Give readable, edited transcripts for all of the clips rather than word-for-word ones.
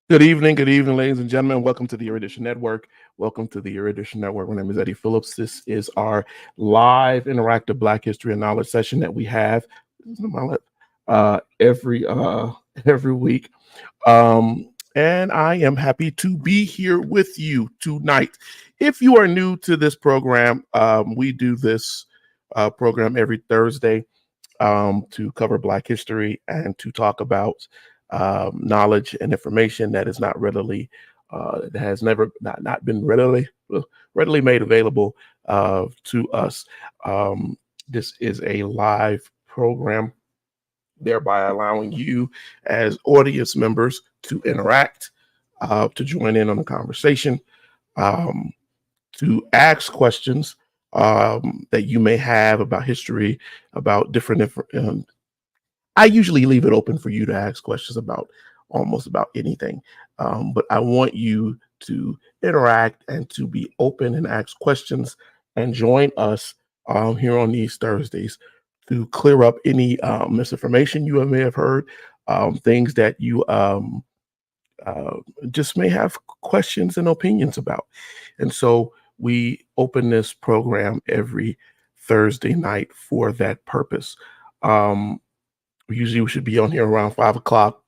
Good evening, ladies and gentlemen. Welcome to the Erudition Network. Welcome to the Erudition Network. My name is Eddie Phillips. This is our live interactive Black History and Knowledge session that we have every every week. And I am happy to be here with you tonight. If you are new to this program, we do this program every Thursday to cover Black history and to talk about knowledge and information that is not readily, that has never not been readily made available to us. This is a live program, thereby allowing you as audience members to interact, to join in on the conversation, um, to ask questions that you may have about history, about I usually leave it open for you to ask questions about almost about anything. But I want you to interact and to be open and ask questions and join us here on these Thursdays to clear up any misinformation you may have heard, things that you uh, just may have questions and opinions about. And so we open this program every Thursday night for that purpose. Um, Usually we should be on here around 5 o'clock.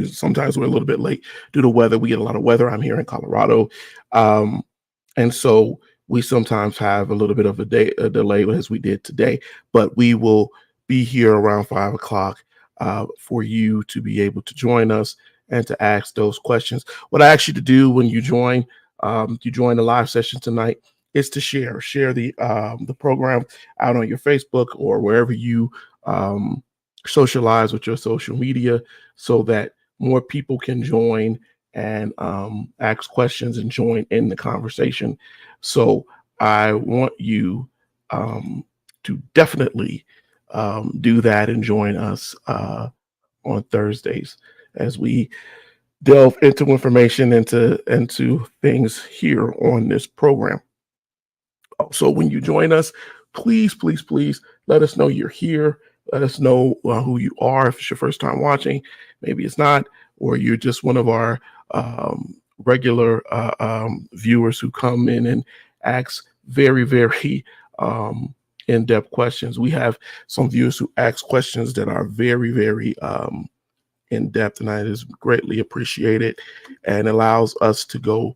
Sometimes we're a little bit late due to weather. We get a lot of weather. I'm here in Colorado. Um, and so we sometimes have a little bit of a delay as we did today, but we will be here around 5 o'clock for you to be able to join us and to ask those questions. What I ask you to do when you join the live session tonight is to share the program out on your Facebook or wherever you socialize with your social media so that more people can join and ask questions and join in the conversation. So I want you to definitely do that and join us on Thursdays as we delve into information into things here on this program. So when you join us, please let us know you're here. Let us know who you are. If it's your first time watching, maybe it's not, or you're just one of our regular viewers who come in and ask very in-depth questions. We have some viewers who ask questions that are very in depth, and that is greatly appreciated and allows us to go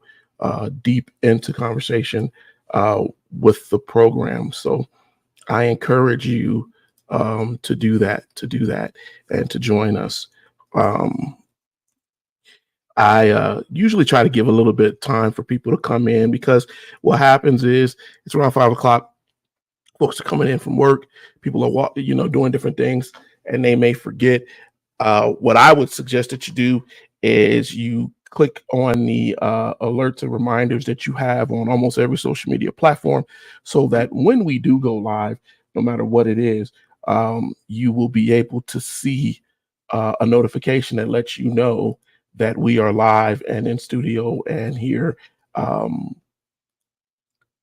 deep into conversation with the program. So I encourage you to do that, and to join us. Um, I usually try to give a little bit of time for people to come in because what happens is it's around 5 o'clock. Folks are coming in from work. People are doing different things, and they may forget. What I would suggest that you do is you click on the alerts and reminders that you have on almost every social media platform so that when we do go live, no matter what it is, you will be able to see a notification that lets you know that we are live and in studio and here um,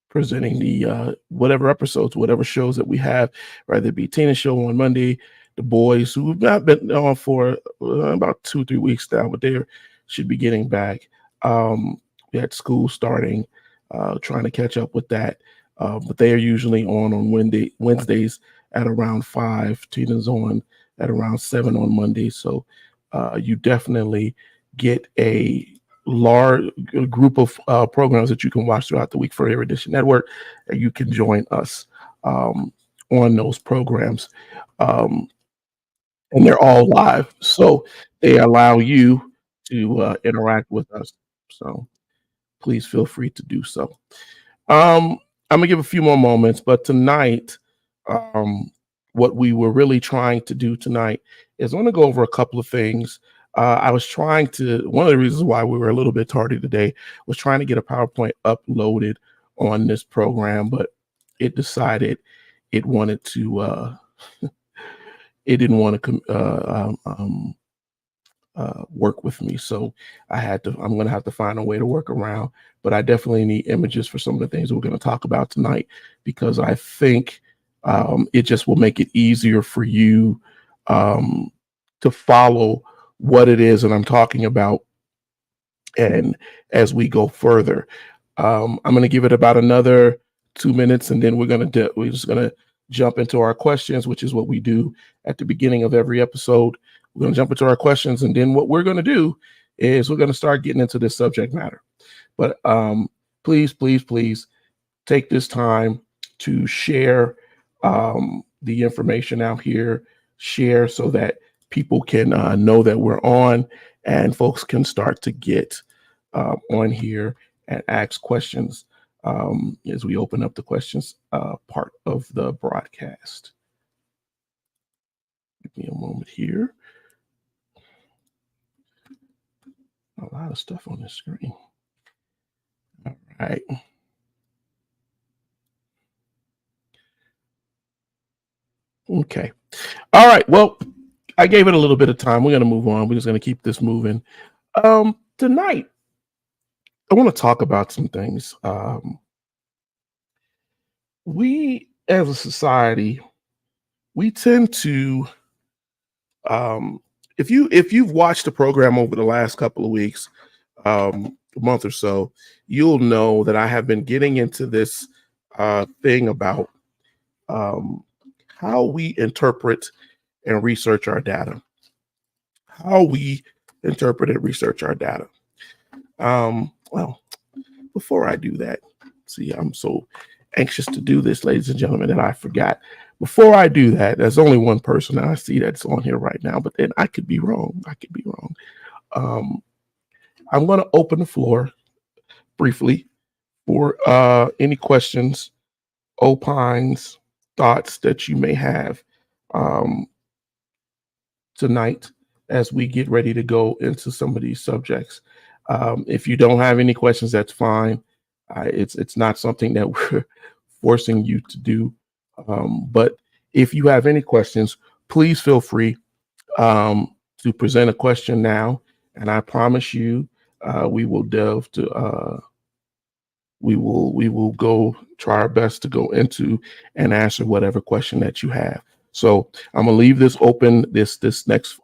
presenting the whatever episodes, whatever shows that we have, whether it be Tina Show on Monday, The Boys, who have not been on for about 2 or 3 weeks now, but they should be getting back. We had school starting, trying to catch up with that. But they are usually on Wednesdays at around 5. Tina's on at around 7 on Monday. So you definitely get a large group of programs that you can watch throughout the week for Erudition Network, and you can join us on those programs. Um, and they're all live, so they allow you to interact with us. So please feel free to do so. I'm gonna give a few more moments, but tonight, what we were really trying to do tonight is I want to go over a couple of things. One of the reasons why we were a little bit tardy today was trying to get a PowerPoint uploaded on this program, but it decided it wanted to, it didn't want to work with me. So I'm going to have to find a way to work around, but I definitely need images for some of the things we're going to talk about tonight, because I think it just will make it easier for you to follow what it is that I'm talking about And as we go further, I'm going to give it about another 2 minutes, and then we're just going to jump into our questions, which is what we do at the beginning of every episode. We're going to jump into our questions, and then what we're going to do is we're going to start getting into this subject matter. But please, please, please take this time to share the information out here, share so that people can know that we're on, and folks can start to get on here and ask questions as we open up the questions part of the broadcast. Give me a moment here. A lot of stuff on the screen. All right. Okay. All right. Well, I gave it a little bit of time. We're going to move on. We're just going to keep this moving. Tonight, I want to talk about some things. We, as a society, we tend to, if you've watched the program over the last couple of weeks, a month or so, you'll know that I have been getting into this thing about how we interpret and research our data. How we interpret and research our data. Well, before I do that, see, I'm so anxious to do this, ladies and gentlemen, that I forgot. Before I do that, there's only one person that I see that's on here right now, but then I could be wrong. I'm going to open the floor briefly for any questions, opines, thoughts that you may have tonight as we get ready to go into some of these subjects. If you don't have any questions, that's fine. It's not something that we're forcing you to do. But if you have any questions, please feel free to present a question now. And I promise you, we will delve to, we will go try our best to go into and answer whatever question that you have. So I'm gonna leave this open, this next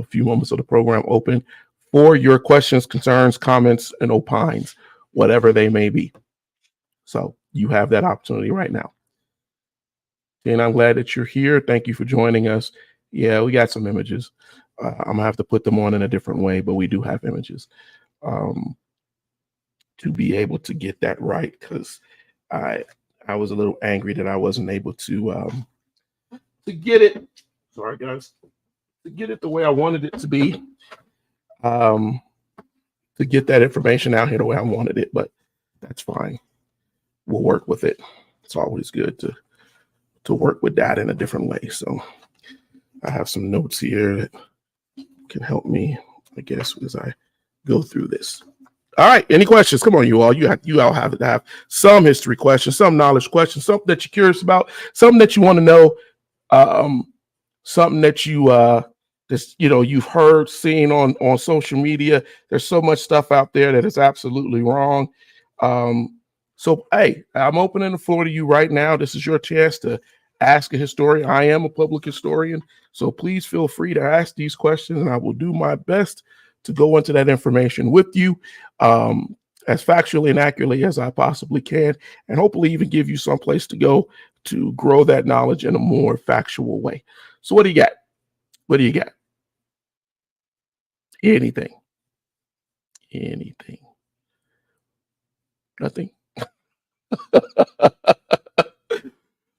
few moments of the program open for your questions, concerns, comments, and opines, whatever they may be. So you have that opportunity right now. And I'm glad that you're here. Thank you for joining us. Yeah, we got some images. I'm gonna have to put them on in a different way, but we do have images to be able to get that right, because I was a little angry that I wasn't able to get it. Sorry, guys. To get it the way I wanted it to be. To get that information out here the way I wanted it, but that's fine. We'll work with it. It's always good to work with that in a different way. So I have some notes here that can help me, I guess, as I go through this. All right. Any questions? Come on, you all. You all have to have some history questions, some knowledge questions, something that you're curious about, something that you want to know, something that you just, you've heard, seen on social media. There's so much stuff out there that is absolutely wrong. So, hey, I'm opening the floor to you right now. This is your chance to ask a historian. I am a public historian, so please feel free to ask these questions, and I will do my best to go into that information with you as factually and accurately as I possibly can, and hopefully even give you some place to go to grow that knowledge in a more factual way. So what do you got? What do you got? Anything? Nothing?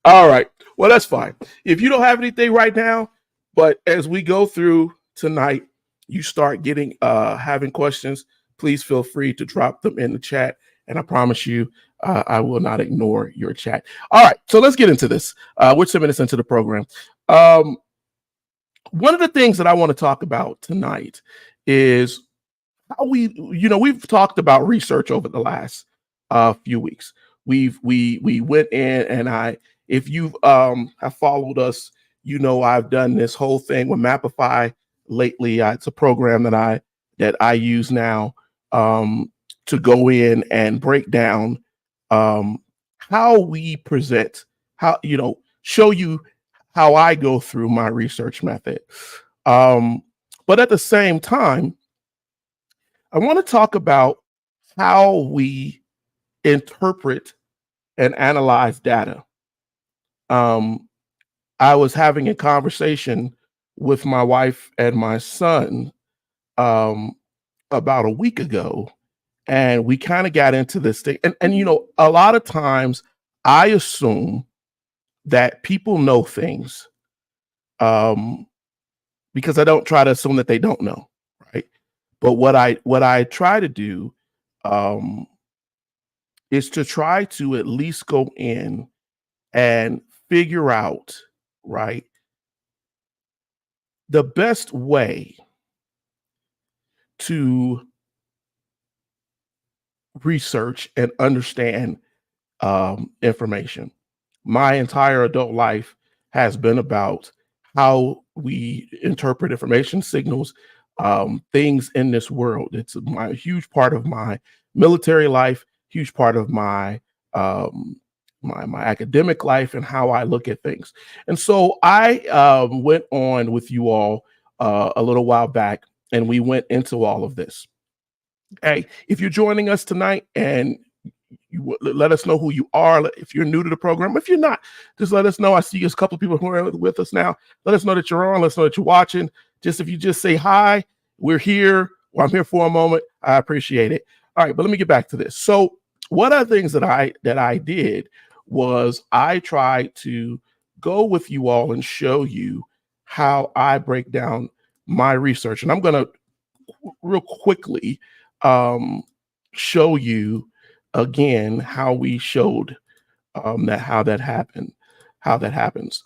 All right. Well, that's fine. If you don't have anything right now, but as we go through tonight, you start getting having questions, please feel free to drop them in the chat. And I promise you, I will not ignore your chat. All right. So let's get into this. We're 7 minutes into the program. One of the things that I want to talk about tonight is how we've talked about research over the last few weeks. We went in, and if you have followed us, I've done this whole thing with Mapify lately. It's a program that I use now to go in and break down how we present, show you how I go through my research method. But at the same time, I want to talk about how we interpret and analyze data. I was having a conversation with my wife and my son um, about a week ago, and we kind of got into this thing. And you know, a lot of times I assume that people know things um, because I don't try to assume that they don't know, right? But what I try to do um, is to try to at least go in and figure out, right, the best way to research and understand information. My entire adult life has been about how we interpret information signals, things in this world. It's my huge part of my military life, huge part of um, my academic life, and how I look at things. And so I went on with you all a little while back, and we went into all of this. Hey, if you're joining us tonight and let us know who you are. If you're new to the program, if you're not, just let us know. I see a couple of people who are with us now. Let us know that you're on. Let us know that you're watching. Just if you just say hi, we're here, or I'm here for a moment, I appreciate it. All right, but let me get back to this. So one of the things that I did was I tried to go with you all and show you how I break down my research. And I'm going to real quickly um, show you again how we showed that how that happened, how that happens.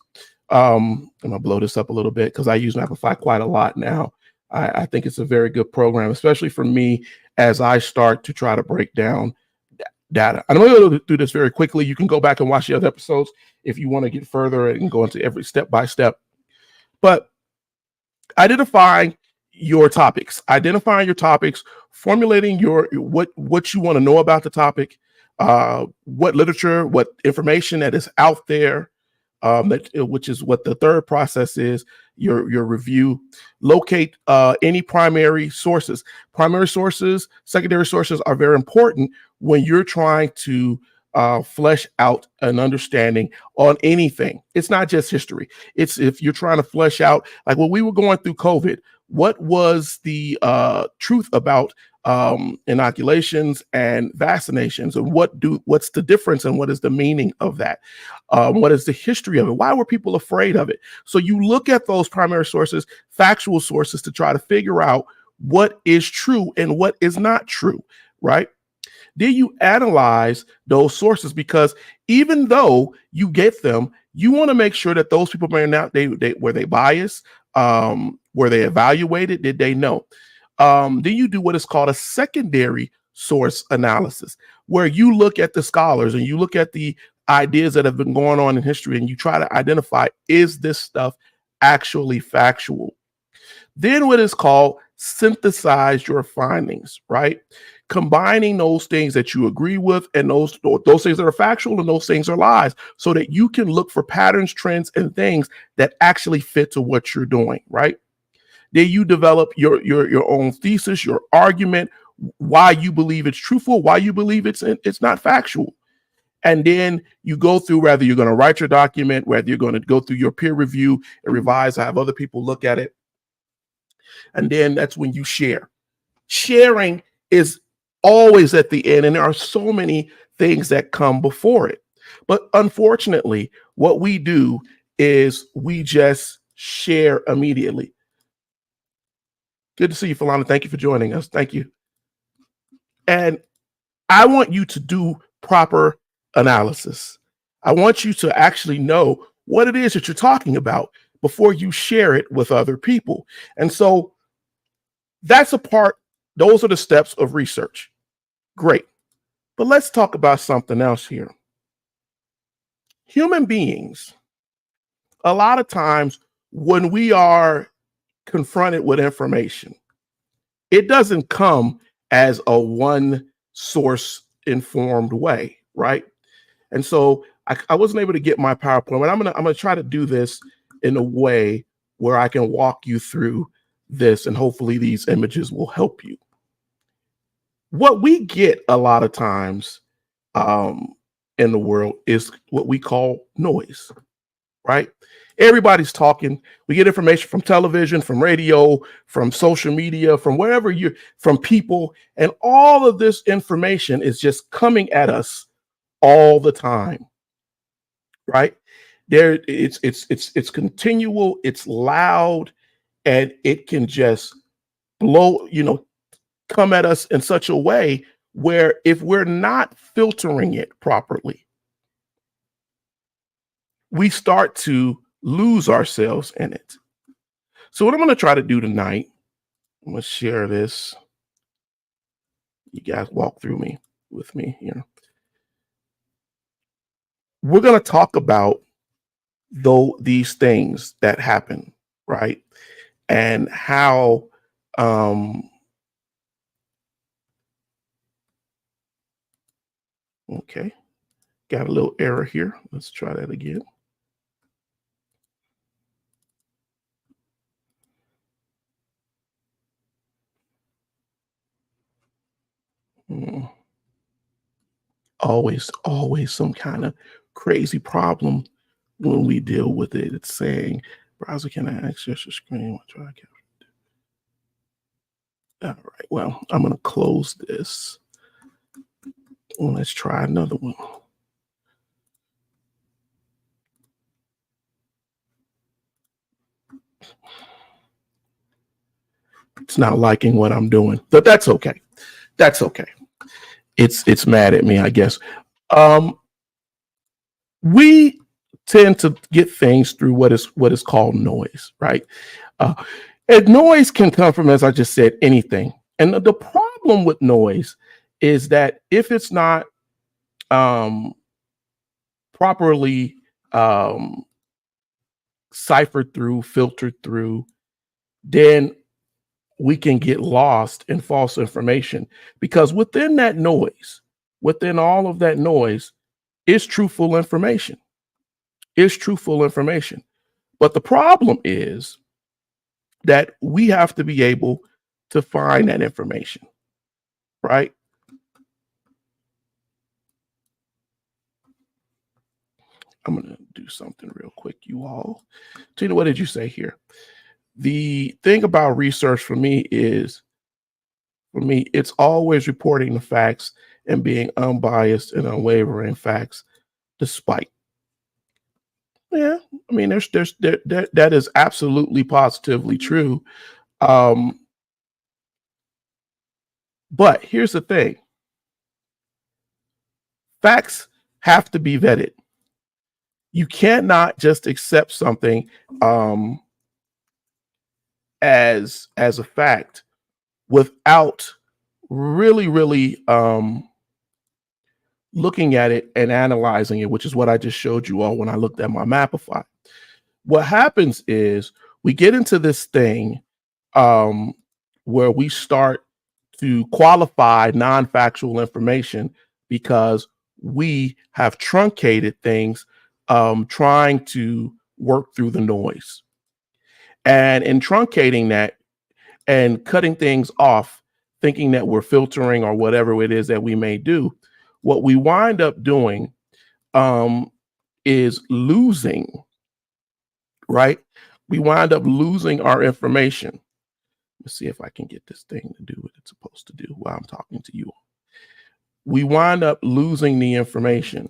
I'm gonna blow this up a little bit because I use Mapify quite a lot now. I think it's a very good program, especially for me as I start to try to break down data. I'm going to do this very quickly. You can go back and watch the other episodes if you want to get further and go into every step by step. But identifying your topics, formulating your what you want to know about the topic, what literature, what information that is out there, which is what the third process is. Your review, locate any primary sources. Primary sources, secondary sources are very important when you're trying to flesh out an understanding on anything. It's not just history. It's if you're trying to flesh out, like when we were going through COVID, what was the truth about inoculations and vaccinations, and what's the difference and what is the meaning of that? What is the history of it? Why were people afraid of it? So you look at those primary sources, factual sources, to try to figure out what is true and what is not true, right? Then you analyze those sources, because even though you get them, you want to make sure that those people may not were they biased, were they evaluated, did they know? Then you do what is called a secondary source analysis, where you look at the scholars and you look at the ideas that have been going on in history, and you try to identify, is this stuff actually factual? Then what is called synthesize your findings, right? Combining those things that you agree with and those things that are factual and those things are lies, so that you can look for patterns, trends, and things that actually fit to what you're doing, right? Then you develop your own thesis, your argument, why you believe it's truthful, why you believe it's not factual. And then you go through whether you're going to write your document, whether you're going to go through your peer review and revise, have other people look at it. And then that's when you share. Sharing is always at the end, and there are so many things that come before it. But unfortunately, what we do is we just share immediately. Good to see you, Philana. Thank you for joining us. Thank you. And I want you to do proper analysis. I want you to actually know what it is that you're talking about before you share it with other people. And so that's a part, those are the steps of research. Great. But let's talk about something else here. Human beings, a lot of times when we are confronted with information, it doesn't come as a one source informed way, right? And so I wasn't able to get my PowerPoint, but I'm gonna try to do this in a way where I can walk you through this, and hopefully these images will help you. What we get a lot of times in the world is what we call noise, right? Everybody's talking. We get information from television, from radio, from social media, from wherever you're from people, and all of this information is just coming at us all the time, right? There, it's continual, it's loud, and it can just blow, come at us in such a way where if we're not filtering it properly, we start to lose ourselves in it. So what I'm going to try to do tonight, I'm going to share this. You guys walk through me with me here. We're going to talk about these things that happen, right? And how okay, got a little error here. Let's try that again. Always some kind of crazy problem when we deal with it. It's saying, browser, can I access your screen? All right, well, I'm going to close this. Well, let's try another one. It's not liking what I'm doing, but that's okay. That's okay. It's mad at me, I guess. We tend to get things through what is called noise, right? And noise can come from, as I just said, anything. And the problem with noise is that if it's not properly ciphered through, filtered through, then we can get lost in false information, because within that noise, within all of that noise, is truthful information. But the problem is that we have to be able to find that information, right? I'm going to do something real quick, you all. Tina, what did you say here? The thing about research for me, it's always reporting the facts and being unbiased and unwavering facts, despite. Yeah, I mean, that is absolutely positively true. But here's the thing. Facts have to be vetted. You cannot just accept something as a fact without really looking at it and analyzing it, which is what I just showed you all when I looked at my Mapify. What happens is we get into this thing where we start to qualify non-factual information because we have truncated things, trying to work through the noise. And in truncating that and cutting things off, thinking that we're filtering or whatever it is that we may do, what we wind up doing is losing, right? We wind up losing our information. Let's see if I can get this thing to do what it's supposed to do while I'm talking to you. We wind up losing the information.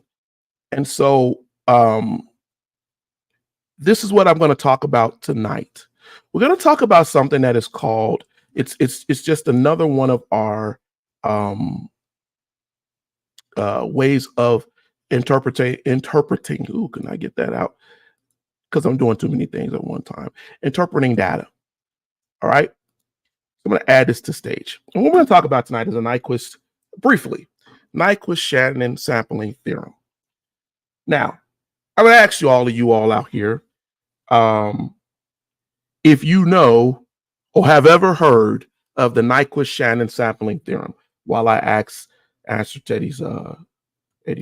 And so this is what I'm going to talk about tonight. We're going to talk about something that is called, it's just another one of our ways of interpreting. Ooh, can I get that out? Because I'm doing too many things at one time. Interpreting data. All right. I'm going to add this to stage. And what we're going to talk about tonight is a Nyquist, briefly, Nyquist Shannon sampling theorem. Now, I'm going to ask all of you all out here, if you know or have ever heard of the Nyquist Shannon sampling theorem, while I answer Teddy's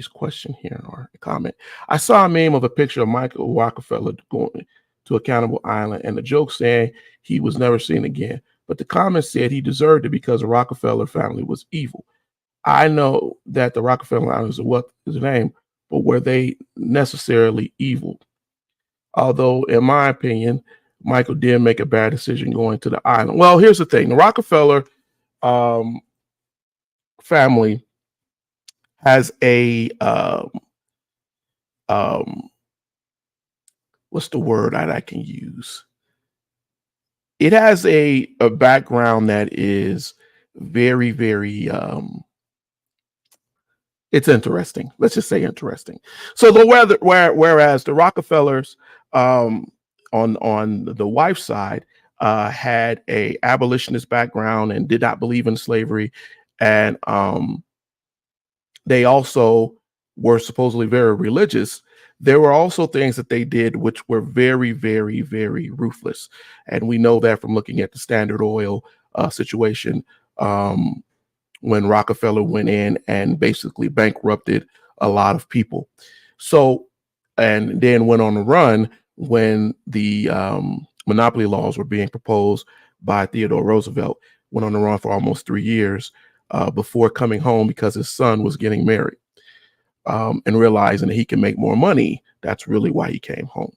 question here or comment. I saw a meme of a picture of Michael Rockefeller going to a cannibal island, and the joke saying he was never seen again. But the comment said he deserved it because the Rockefeller family was evil. I know that the Rockefeller Islands, what is the name, but were they necessarily evil? Although, in my opinion, Michael did make a bad decision going to the island. Well, here's the thing: the Rockefeller um, family has a um, what's the word that I can use? It has a background that is very, very it's interesting. Let's just say interesting. So whereas the Rockefellers on the wife's side had a abolitionist background and did not believe in slavery, and they also were supposedly very religious. There were also things that they did which were very, very, very ruthless, and we know that from looking at the Standard Oil situation. When Rockefeller went in and basically bankrupted a lot of people. So, and then went on the run when the monopoly laws were being proposed by Theodore Roosevelt, went on the run for almost 3 years before coming home because his son was getting married and realizing that he can make more money. That's really why he came home,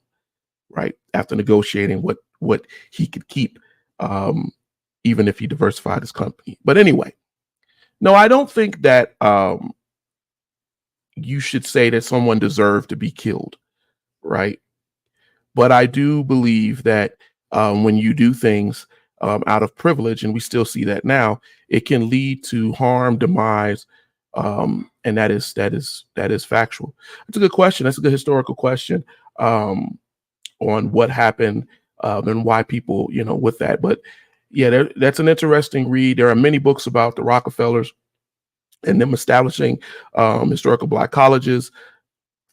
right? After negotiating what he could keep, even if he diversified his company. But anyway, no, I don't think that you should say that someone deserved to be killed, right? But I do believe that when you do things out of privilege, and we still see that now, it can lead to harm, demise, and that is factual. That's a good question. That's a good historical question on what happened and why people, with that. But yeah, that's an interesting read. There are many books about the Rockefellers and them establishing historical Black colleges,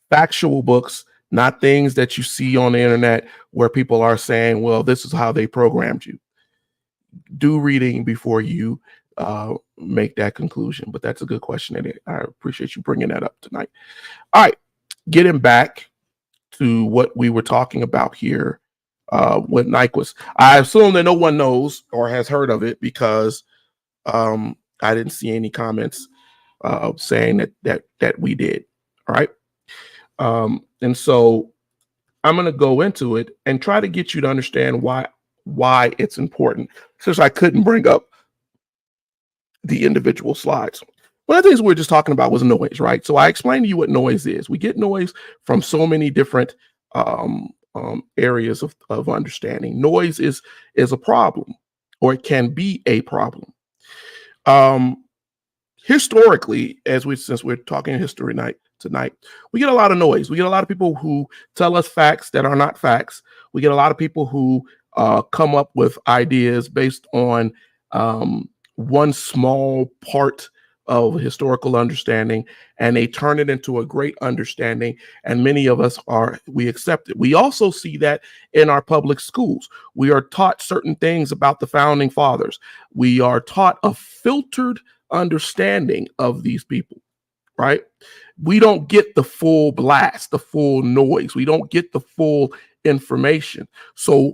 factual books, not things that you see on the internet where people are saying, well, this is how they programmed you. Do reading before you make that conclusion. But that's a good question, and I appreciate you bringing that up tonight. All right, getting back to what we were talking about here with Nyquist. I assume that no one knows or has heard of it because I didn't see any comments saying that we did. All right. And so I'm going to go into it and try to get you to understand why it's important, since I couldn't bring up the individual slides. One of the things we were just talking about was noise, right? So I explained to you what noise is. We get noise from so many different areas of understanding. Noise is a problem, or it can be a problem. Historically, since we're talking history night tonight, we get a lot of noise. We get a lot of people who tell us facts that are not facts. We get a lot of people who come up with ideas based on one small part of historical understanding, and they turn it into a great understanding. And many of us we accept it. We also see that in our public schools. We are taught certain things about the founding fathers. We are taught a filtered understanding of these people, right? We don't get the full blast, the full noise. We don't get the full information. So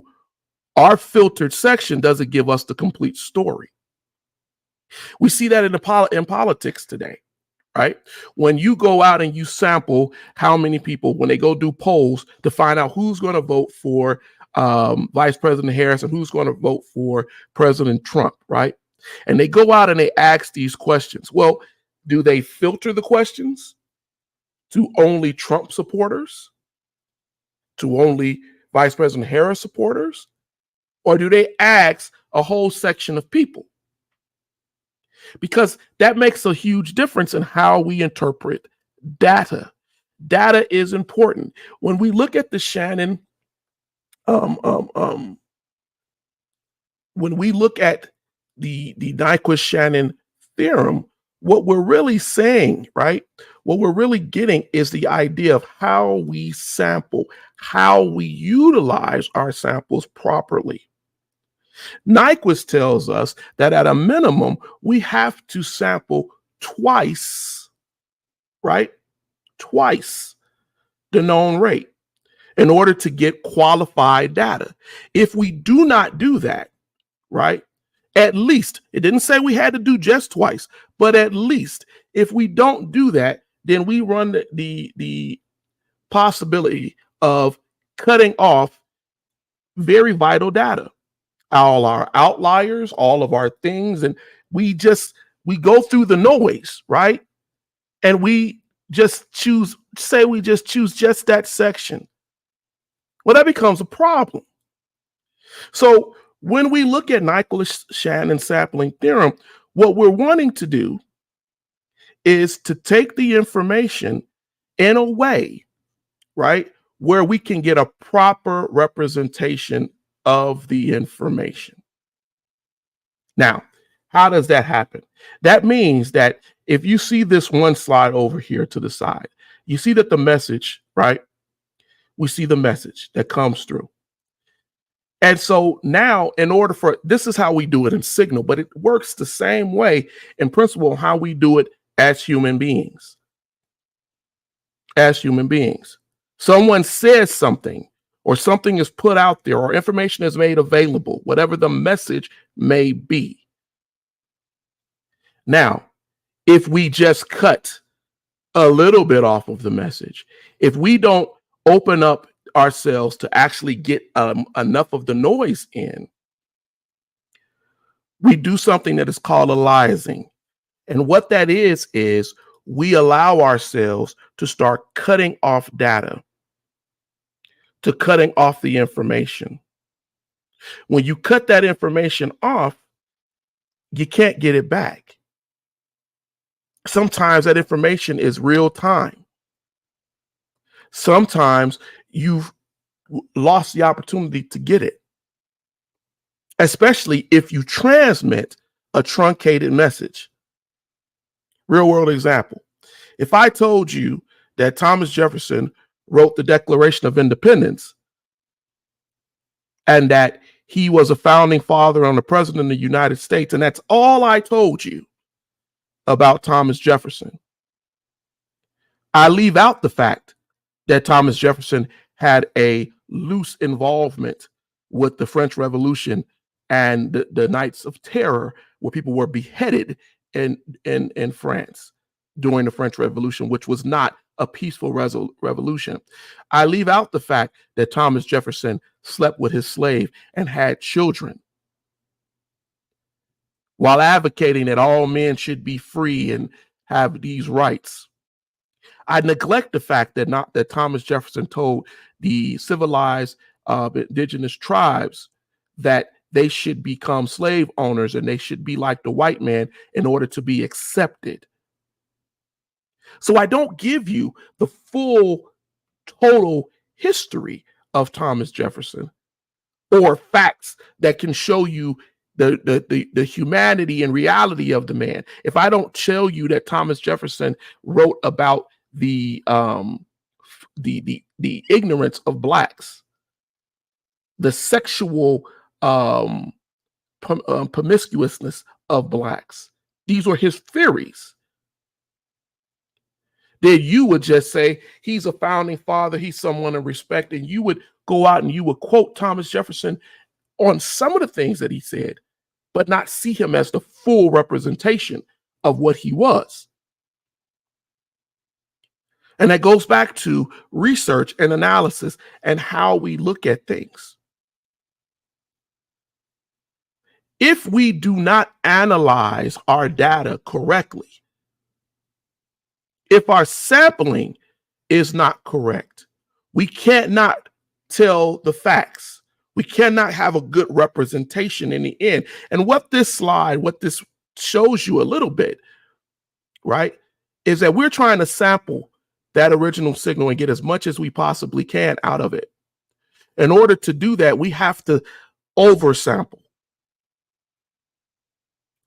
our filtered section doesn't give us the complete story. We see that in politics today, right? When you go out and you sample how many people, when they go do polls to find out who's going to vote for Vice President Harris and who's going to vote for President Trump, right? And they go out and they ask these questions. Well, do they filter the questions to only Trump supporters, to only Vice President Harris supporters, or do they ask a whole section of people? Because that makes a huge difference in how we interpret data. Data is important. When we look at the Shannon, when we look at the Nyquist Shannon theorem, what we're really saying, right? What we're really getting is the idea of how we sample, how we utilize our samples properly. Nyquist tells us that at a minimum, we have to sample twice, right? Twice the known rate in order to get qualified data. If we do not do that, right? At least, it didn't say we had to do just twice, but at least if we don't do that, then we run the possibility of cutting off very vital data, all our outliers, all of our things, and we go through the noise, right? And we just choose just that section. Well, that becomes a problem. So when we look at Nyquist Shannon sampling theorem, what we're wanting to do is to take the information in a way, right, where we can get a proper representation of the information. Now, how does that happen? That means that if you see this one slide over here to the side, you see that the message, right? We see the message that comes through. And so now, in order for this is how we do it in Signal, but it works the same way in principle how we do it as human beings. As human beings, someone says something, or something is put out there, or information is made available, whatever the message may be. Now, if we just cut a little bit off of the message, if we don't open up ourselves to actually get enough of the noise in, we do something that is called aliasing. And what that is we allow ourselves to start cutting off data, to cutting off the information. When you cut that information off, you can't get it back. Sometimes that information is real time. Sometimes you've lost the opportunity to get it, especially if you transmit a truncated message. Real world example. If I told you that Thomas Jefferson wrote the Declaration of Independence and that he was a founding father and the president of the United States, and that's all I told you about Thomas Jefferson, I leave out the fact that Thomas Jefferson had a loose involvement with the French Revolution and the Nights of Terror, where people were beheaded in France during the French Revolution, which was not a peaceful revolution. I leave out the fact that Thomas Jefferson slept with his slave and had children while advocating that all men should be free and have these rights. I neglect the fact that Thomas Jefferson told the civilized indigenous tribes that they should become slave owners and they should be like the white man in order to be accepted. So I don't give you the full total history of Thomas Jefferson or facts that can show you the humanity and reality of the man. If I don't tell you that Thomas Jefferson wrote about the ignorance of blacks, the sexual promiscuousness of blacks, these were his theories, then you would just say he's a founding father, he's someone to respect, and you would go out and you would quote Thomas Jefferson on some of the things that he said, but not see him as the full representation of what he was. And that goes back to research and analysis and how we look at things. If we do not analyze our data correctly, if our sampling is not correct, we cannot tell the facts. We cannot have a good representation in the end. And what this shows you a little bit, right, is that we're trying to sample that original signal and get as much as we possibly can out of it. In order to do that, we have to oversample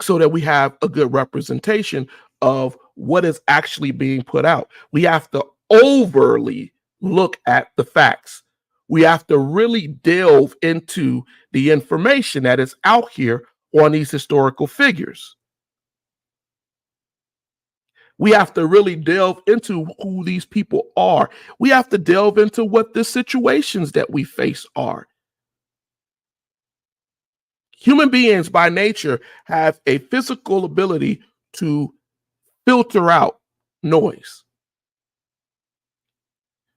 so that we have a good representation of what is actually being put out. We have to overly look at the facts. We have to really delve into the information that is out here on these historical figures. We have to really delve into who these people are. We have to delve into what the situations that we face are. Human beings by nature have a physical ability to filter out noise.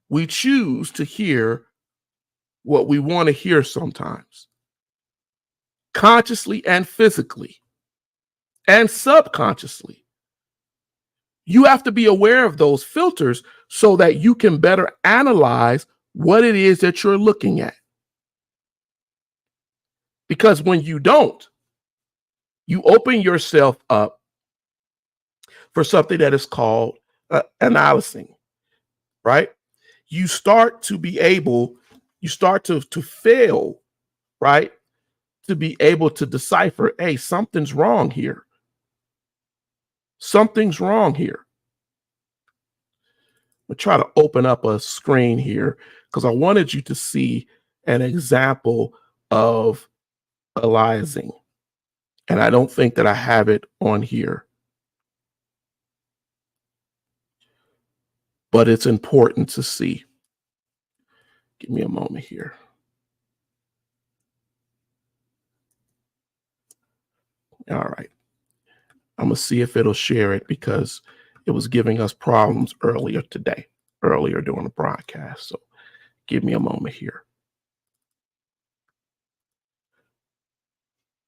We choose to hear what we want to hear sometimes, consciously and physically and subconsciously. You have to be aware of those filters so that you can better analyze what it is that you're looking at. Because when you don't, you open yourself up for something that is called analyzing, right? You start to be able, you start to fail, right? To be able to decipher, hey, something's wrong here. Something's wrong here. I'm gonna try to open up a screen here because I wanted you to see an example of analyzing. And I don't think that I have it on here. But it's important to see. Give me a moment here. All right. I'm going to see if it'll share it because it was giving us problems earlier during the broadcast. So give me a moment here.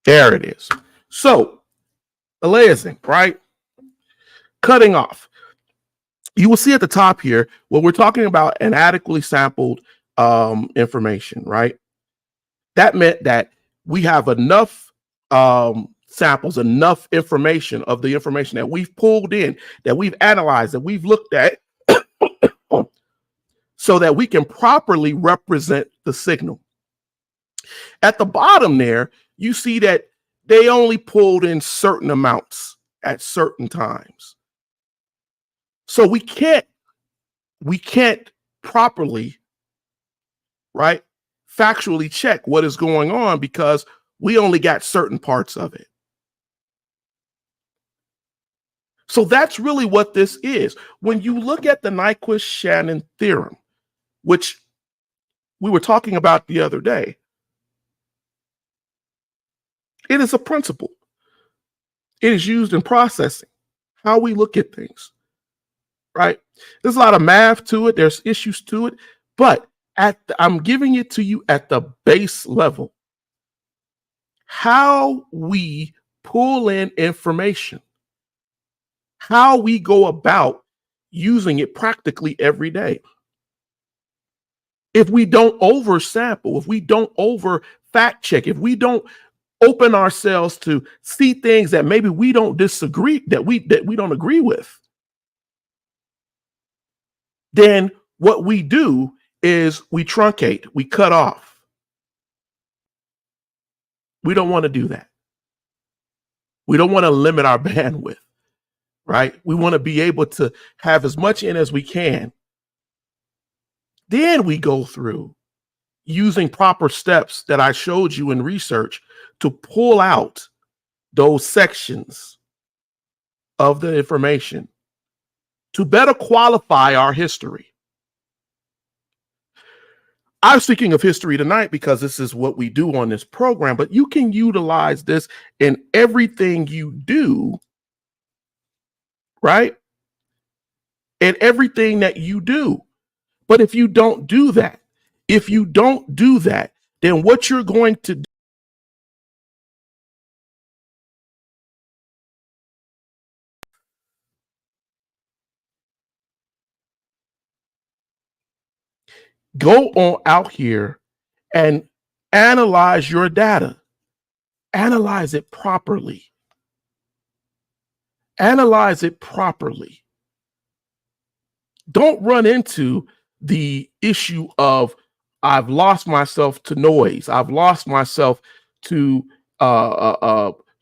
There it is. So, aliasing, right? Cutting off. You will see at the top here, when we're talking about inadequately sampled information, right? That meant that we have enough samples, enough information of the information that we've pulled in, that we've analyzed, that we've looked at, so that we can properly represent the signal. At the bottom there, you see that they only pulled in certain amounts at certain times. So we can't properly, right, factually check what is going on because we only got certain parts of it. So that's really what this is. When you look at the Nyquist Shannon theorem, which we were talking about the other day, it is a principle. It is used in processing, how we look at things, right? There's a lot of math to it. There's issues to it, but I'm giving it to you at the base level. How we pull in information, how we go about using it practically every day. If we don't oversample, if we don't over fact check, if we don't open ourselves to see things that maybe we don't disagree, that we don't agree with, then what we do is we truncate, we cut off. We don't want to do that. We don't want to limit our bandwidth, right? We want to be able to have as much in as we can. Then we go through using proper steps that I showed you in research to pull out those sections of the information to better qualify our history. I'm speaking of history tonight because this is what we do on this program, but you can utilize this in everything you do, right? In everything that you do. But if you don't do that, then what you're going to do, go on out here and analyze your data. Analyze it properly. Analyze it properly. Don't run into the issue of I've lost myself to noise. I've lost myself to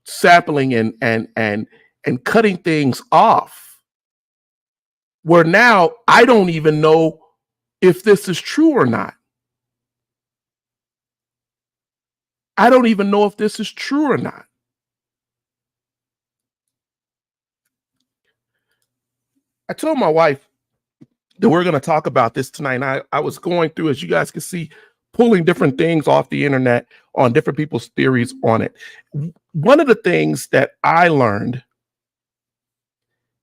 sampling and cutting things off. Where now I don't even know if this is true or not. I don't even know if this is true or not. I told my wife that we're going to talk about this tonight. And I was going through, as you guys can see, pulling different things off the internet on different people's theories on it. One of the things that I learned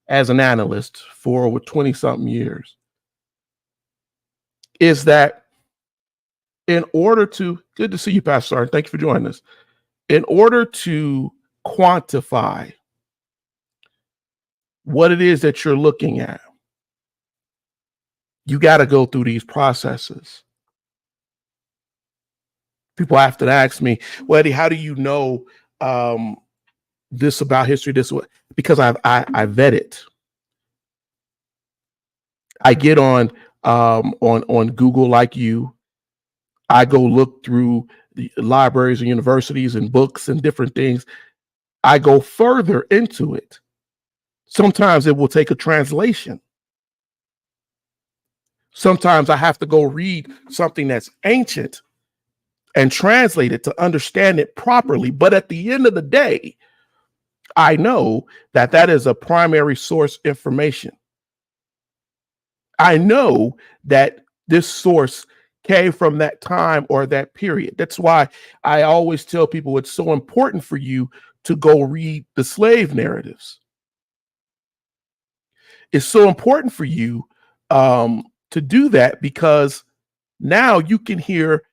as an analyst for over 20 something years is that in order to, good to see you, Pastor Sergeant, thank you for joining us. In order to quantify what it is that you're looking at, you got to go through these processes. People often ask me, well, Eddie, how do you know this about history? This because I vet it. I get on Google like you. I go look through the libraries and universities and books and different things. I go further into it. Sometimes it will take a translation. Sometimes I have to go read something that's ancient and translate it to understand it properly. But at the end of the day, I know that that is a primary source information. I know that this source came from that time or that period. That's why I always tell people it's so important for you to go read the slave narratives. It's so important for you to do that because now you can hear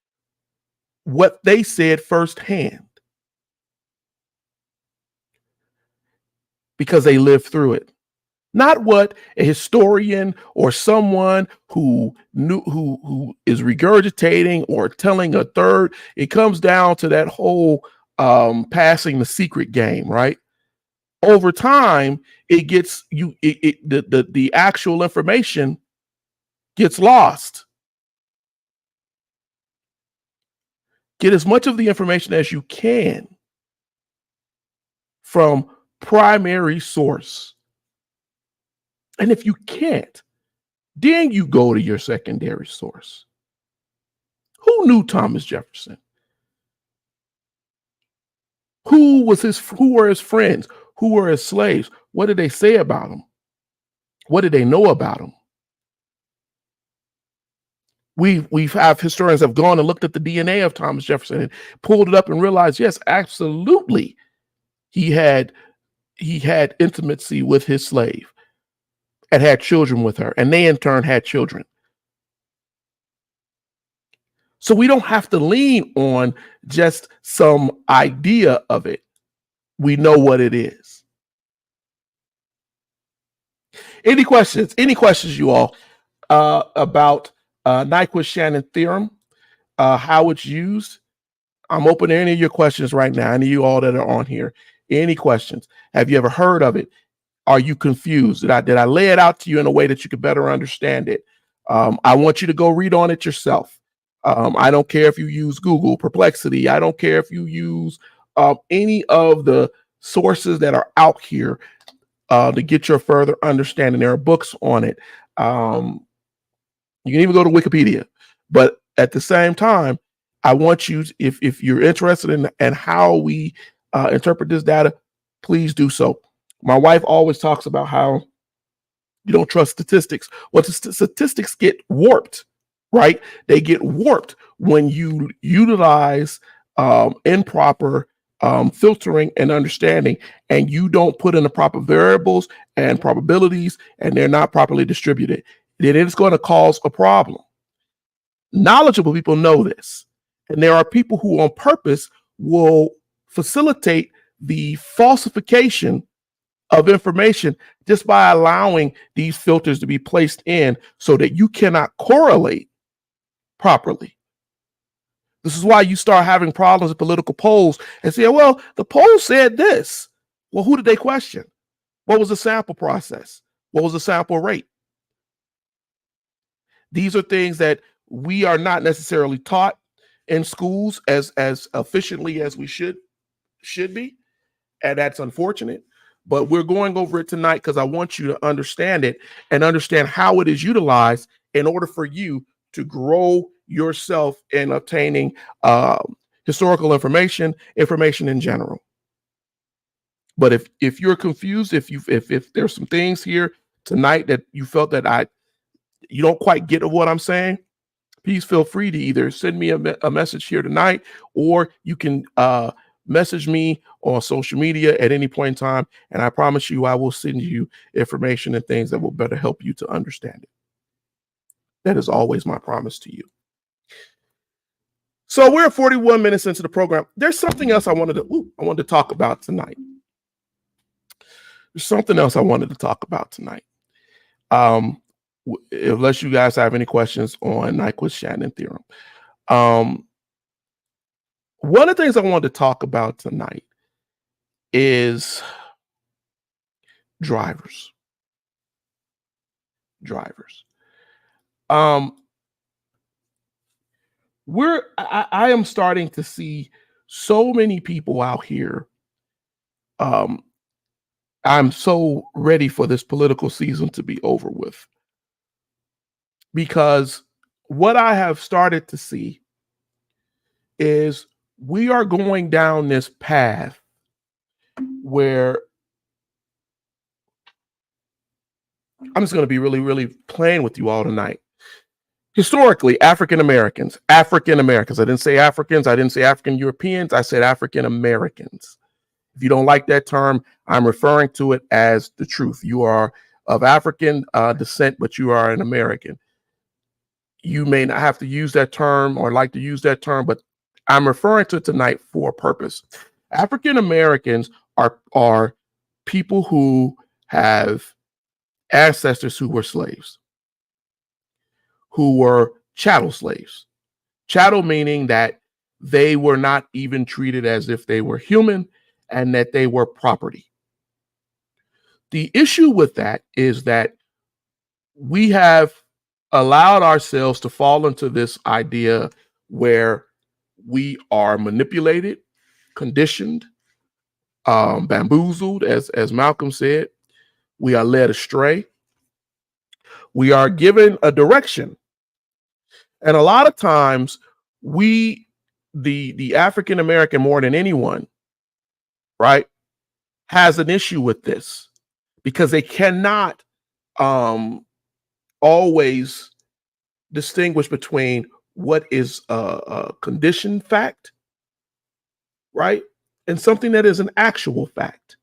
what they said firsthand because they lived through it. Not what a historian or someone who is regurgitating or telling a third. It comes down to that whole passing the secret game, right? Over time, it gets the actual information gets lost. Get as much of the information as you can from primary source. And if you can't, then you go to your secondary source. Who knew Thomas Jefferson? Who were his friends? Who were his slaves? What did they say about him? What did they know about him? We've have historians have gone and looked at the DNA of Thomas Jefferson and pulled it up and realized, yes, absolutely, he had intimacy with his slave and had children with her, and they in turn had children. So we don't have to lean on just some idea of it. We know what it is. Any questions? Any questions, you all, about Nyquist Shannon theorem, how it's used? I'm open to any of your questions right now. Any of you all that are on here. Any questions? Have you ever heard of it? Are you confused? Did I lay it out to you in a way that you could better understand it? I want you to go read on it yourself. I don't care if you use Google, Perplexity. I don't care if you use any of the sources that are out here to get your further understanding. There are books on it. You can even go to Wikipedia. But at the same time, I want you, if you're interested in how we interpret this data, please do so. My wife always talks about how you don't trust statistics. Well, the statistics get warped, right? They get warped when you utilize improper filtering and understanding, and you don't put in the proper variables and probabilities, and they're not properly distributed. Then it's going to cause a problem. Knowledgeable people know this, and there are people who on purpose will facilitate the falsification of information just by allowing these filters to be placed in so that you cannot correlate properly. This is why you start having problems with political polls and say, well, the poll said this. Well, who did they question? What was the sample process? What was the sample rate? These are things that we are not necessarily taught in schools as efficiently as we should be. And that's unfortunate. But we're going over it tonight because I want you to understand it and understand how it is utilized in order for you to grow yourself in obtaining historical information in general. But if you're confused, if there's some things here tonight that you felt that you don't quite get what I'm saying, please feel free to either send me a message here tonight, or you can message me on social media at any point in time, and I promise you I will send you information and things that will better help you to understand it. That is always my promise to you. So we're 41 minutes into the program. There's something else I wanted to talk about tonight. There's something else I wanted to talk about tonight. Unless you guys have any questions on Nyquist Shannon theorem. One of the things I wanted to talk about tonight is drivers. I am starting to see so many people out here. I'm so ready for this political season to be over with, because what I have started to see is we are going down this path where I'm just going to be really, really playing with you all tonight. Historically, African Americans, I didn't say Africans, I didn't say African Europeans, I said African Americans. If you don't like that term, I'm referring to it as the truth. You are of African descent, but you are an American. You may not have to use that term or like to use that term, but I'm referring to it tonight for a purpose. African Americans are people who have ancestors who were slaves, who were chattel slaves. Chattel meaning that they were not even treated as if they were human and that they were property. The issue with that is that we have allowed ourselves to fall into this idea where we are manipulated, conditioned, bamboozled, as Malcolm said. We are led astray. We are given a direction. And a lot of times the African American, more than anyone, right, has an issue with this, because they cannot always distinguish between what is a conditioned fact, right, and something that is an actual fact.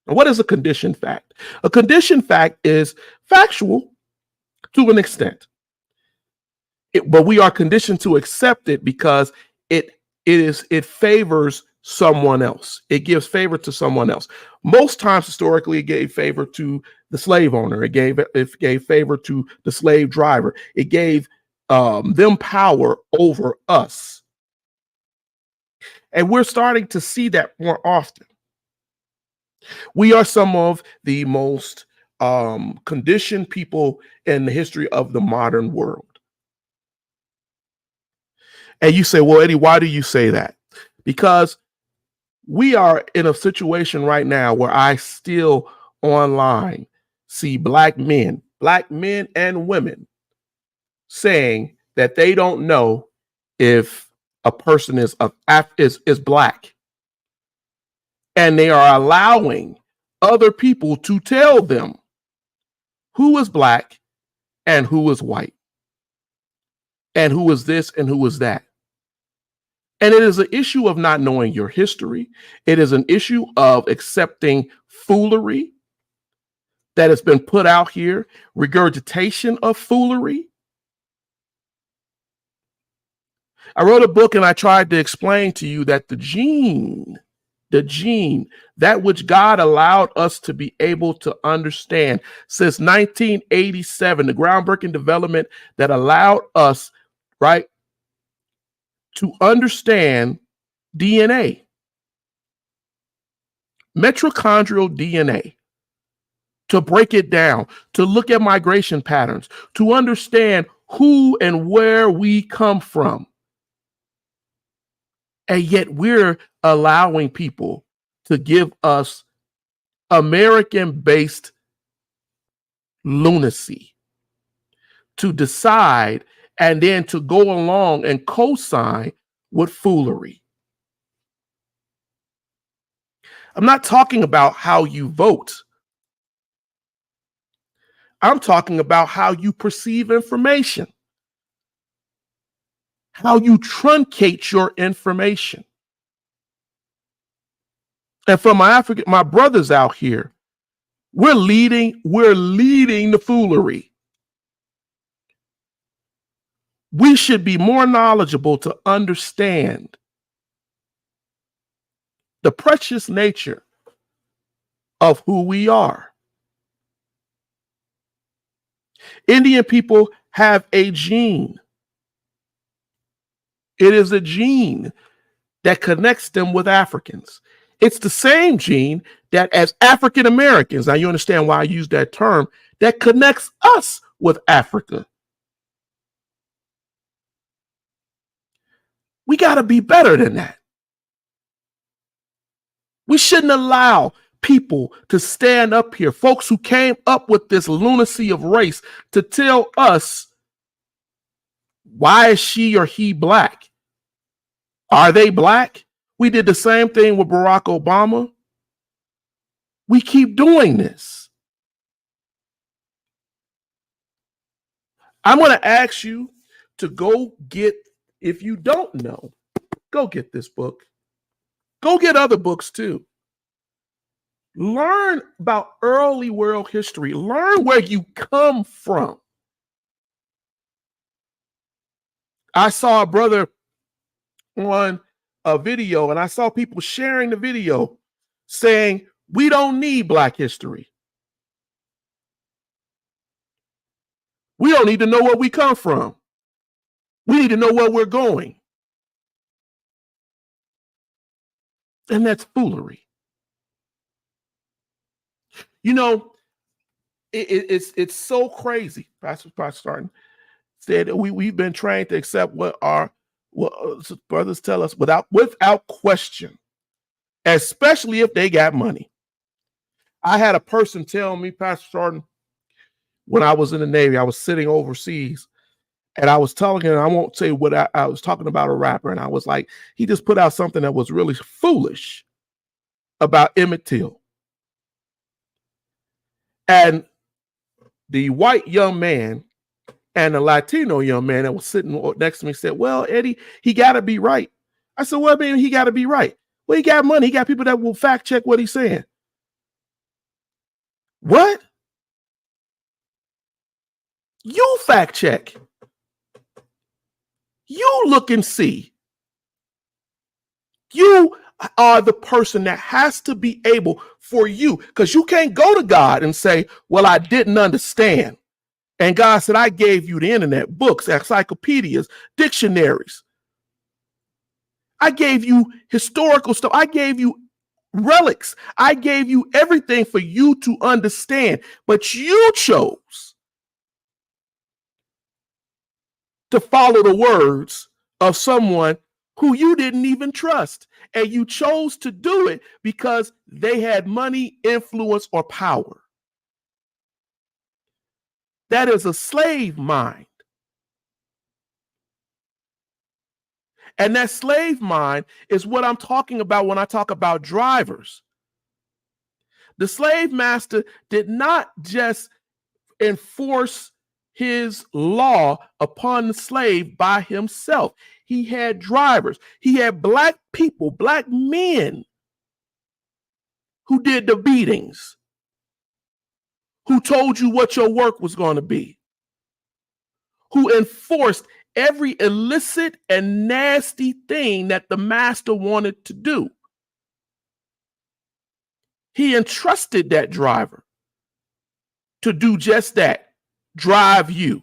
And what is a conditioned fact? A conditioned fact is factual to an extent, but we are conditioned to accept it because it favors someone else. It gives favor to someone else. Most times, historically, it gave favor to the slave owner. It gave favor to the slave driver. It gave them power over us. And we're starting to see that more often. We are some of the most conditioned people in the history of the modern world. And you say, well, Eddie, why do you say that? Because we are in a situation right now where I still online see black men and women saying that they don't know if a person is black. And they are allowing other people to tell them who is black and who is white, and who is this and who is that. And it is an issue of not knowing your history. It is an issue of accepting foolery that has been put out here, regurgitation of foolery. I wrote a book and I tried to explain to you that the gene, that which God allowed us to be able to understand since 1987, the groundbreaking development that allowed us, right, to understand DNA, mitochondrial DNA, to break it down, to look at migration patterns, to understand who and where we come from. And yet we're allowing people to give us American-based lunacy to decide and then to go along and co-sign with foolery. I'm not talking about how you vote. I'm talking about how you perceive information. how you truncate your information. And for my brothers out here, we're leading the foolery. We should be more knowledgeable to understand the precious nature of who we are. Indian people have a gene. It is a gene that connects them with Africans. It's the same gene that as African Americans, now you understand why I use that term, that connects us with Africa. We got to be better than that. We shouldn't allow people to stand up here, folks who came up with this lunacy of race, to tell us, why is she or he black? Are they black? We did the same thing with Barack Obama. We keep doing this. I'm going to ask you to go get, if you don't know, go get this book. Go get other books too. Learn about early world history. Learn where you come from. I saw a brother on a video, and I saw people sharing the video saying, we don't need Black history. We don't need to know where we come from. We need to know where we're going. And that's foolery. You know, it's so crazy. Pastor Startin said that we've been trained to accept what brothers tell us without question, especially if they got money. I had a person tell me, Pastor Startin, when I was in the Navy, I was sitting overseas, and I was telling him, I won't say what I was talking about a rapper, and I was like, he just put out something that was really foolish about Emmett Till. And the white young man and the Latino young man that was sitting next to me said, well, Eddie, he got to be right. I said, well, man, he got to be right. Well, he got money. He got people that will fact check what he's saying. What? You fact check. You look and see. You are the person that has to be able for you, because you can't go to God and say, well, I didn't understand. And God said, I gave you the internet, books, encyclopedias, dictionaries. I gave you historical stuff. I gave you relics. I gave you everything for you to understand. But you chose to follow the words of someone who you didn't even trust. And you chose to do it because they had money, influence, or power. That is a slave mind. And that slave mind is what I'm talking about when I talk about drivers. The slave master did not just enforce his law upon the slave by himself. He had drivers. He had Black people, Black men who did the beatings, who told you what your work was going to be, who enforced every illicit and nasty thing that the master wanted to do. He entrusted that driver to do just that, drive you.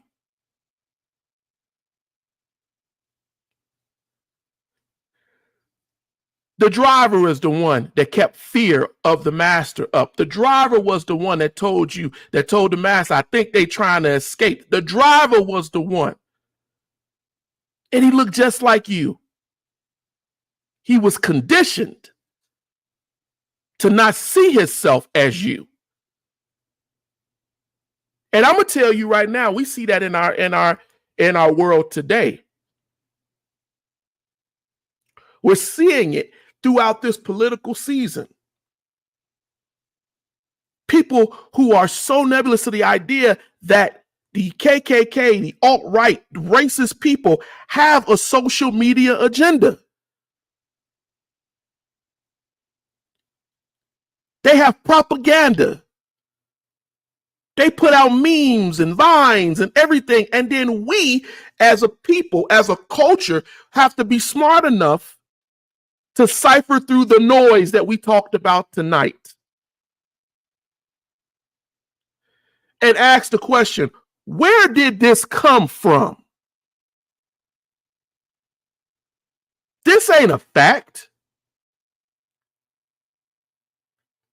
The driver is the one that kept fear of the master up. The driver was the one that told the master, I think they trying to escape. The driver was the one. And he looked just like you. He was conditioned to not see himself as you. And I'm gonna tell you right now, we see that in our world today. We're seeing it throughout this political season. People who are so nebulous to the idea that the KKK, the alt-right, racist people have a social media agenda. They have propaganda. They put out memes and vines and everything. And then we, as a people, as a culture, have to be smart enough to cipher through the noise that we talked about tonight. And ask the question, where did this come from? This ain't a fact.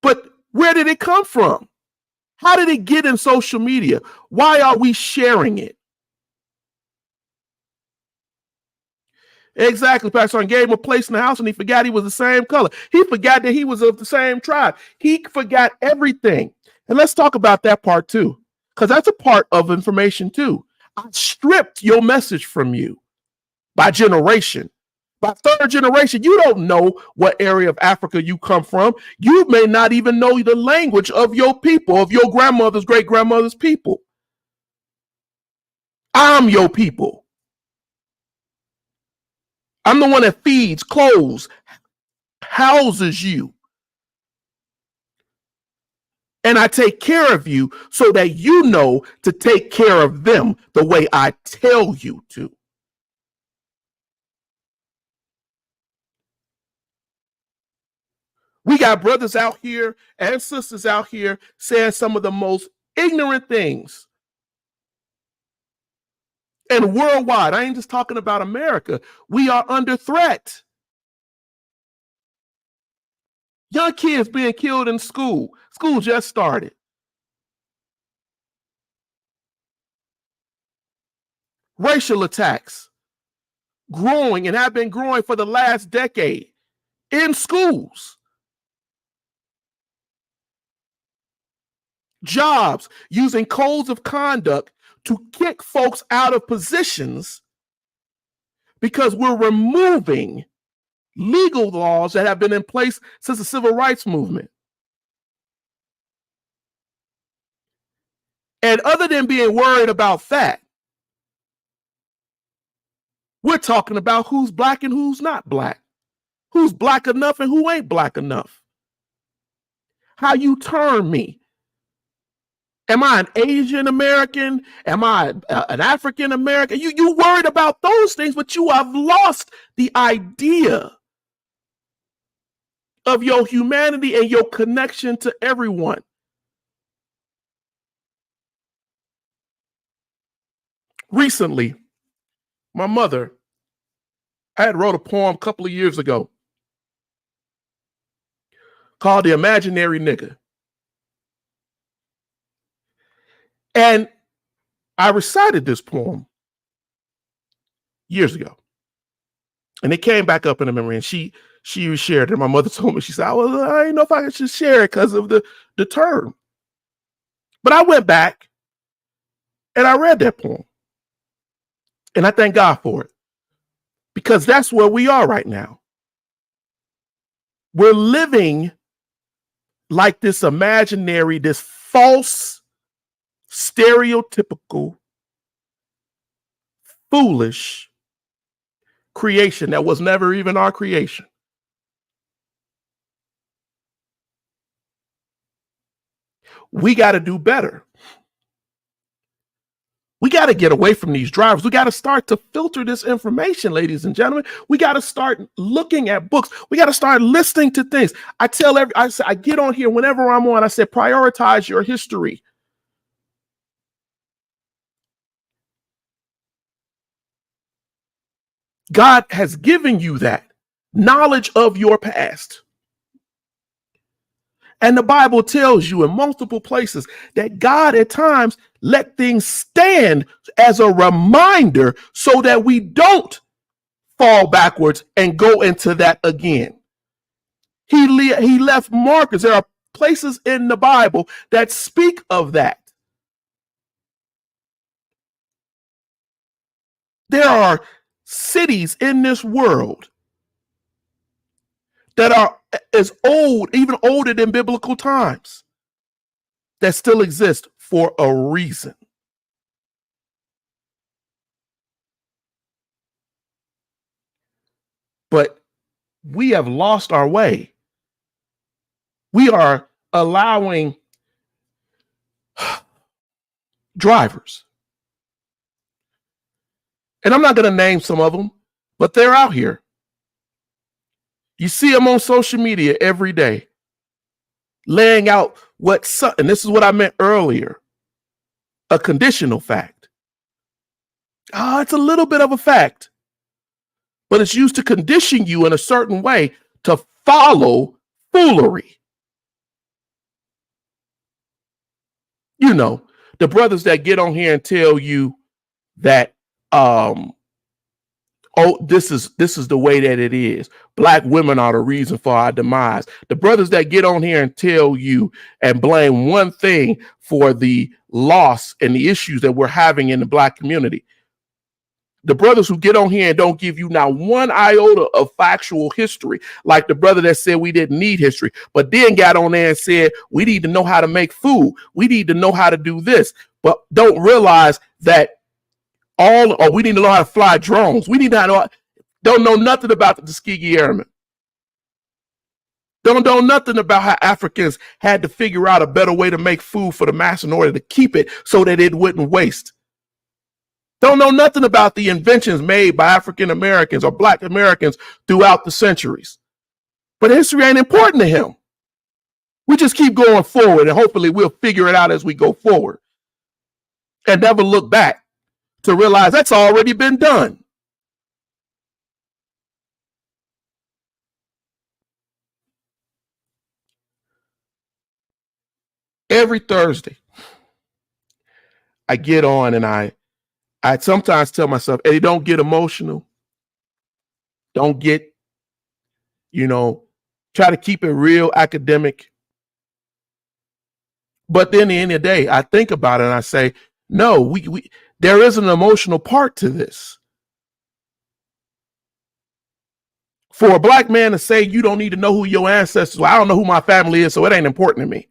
But where did it come from? How did it get in social media? Why are we sharing it? Exactly. Pastor Son gave him a place in the house and he forgot he was the same color. He forgot that he was of the same tribe. He forgot everything. And let's talk about that part too, because that's a part of information too. I stripped your message from you by generation. By third generation, you don't know what area of Africa you come from. You may not even know the language of your people, of your grandmother's great grandmother's people. I'm your people. I'm the one that feeds, clothes, houses you. And I take care of you so that you know to take care of them the way I tell you to. We got brothers out here and sisters out here saying some of the most ignorant things. And worldwide, I ain't just talking about America. We are under threat. Young kids being killed in school. School just started. Racial attacks growing and have been growing for the last decade in schools. Jobs using codes of conduct to kick folks out of positions because we're removing legal laws that have been in place since the civil rights movement. And other than being worried about that, we're talking about who's black and who's not black, who's black enough and who ain't black enough. How you term me. Am I an Asian American? Am I an African American? You worried about those things, but you have lost the idea of your humanity and your connection to everyone. Recently, my mother, I had wrote a poem a couple of years ago called The Imaginary Nigga. And I recited this poem years ago. And it came back up in the memory, and she shared it. My mother told me, she said, well, I didn't know if I should share it because of the term. But I went back and I read that poem. And I thank God for it. Because that's where we are right now. We're living like this imaginary, this false, stereotypical, foolish creation that was never even our creation. We got to do better. We got to get away from these drivers. We got to start to filter this information, ladies and gentlemen. We got to start looking at books. We got to start listening to things. I get on here whenever I'm on, I say, prioritize your history. God has given you that knowledge of your past. And the Bible tells you in multiple places that God at times let things stand as a reminder so that we don't fall backwards and go into that again. He left markers. There are places in the Bible that speak of that. There are cities in this world that are as old, even older than biblical times, that still exist for a reason. we have lost our way. We are allowing drivers, and I'm not going to name some of them, but they're out here. You see them on social media every day, laying out and this is what I meant earlier, a conditional fact. It's a little bit of a fact, but it's used to condition you in a certain way to follow foolery. You know, the brothers that get on here and tell you that, this is the way that it is. Black women are the reason for our demise. The brothers that get on here and tell you and blame one thing for the loss and the issues that we're having in the Black community. The brothers who get on here and don't give you not one iota of factual history, like the brother that said we didn't need history, but then got on there and said we need to know how to make food. We need to know how to do this, but don't realize that we need to know how to fly drones. We need to don't know nothing about the Tuskegee Airmen. Don't know nothing about how Africans had to figure out a better way to make food for the mass in order to keep it so that it wouldn't waste. Don't know nothing about the inventions made by African Americans or Black Americans throughout the centuries. But history ain't important to him. We just keep going forward, and hopefully we'll figure it out as we go forward and never look back to realize that's already been done. Every Thursday, I get on and I sometimes tell myself, hey, don't get emotional. Don't get, try to keep it real academic. But then at the end of the day, I think about it and I say, no, there is an emotional part to this. For a Black man to say you don't need to know who your ancestors are, I don't know who my family is, so it ain't important to me.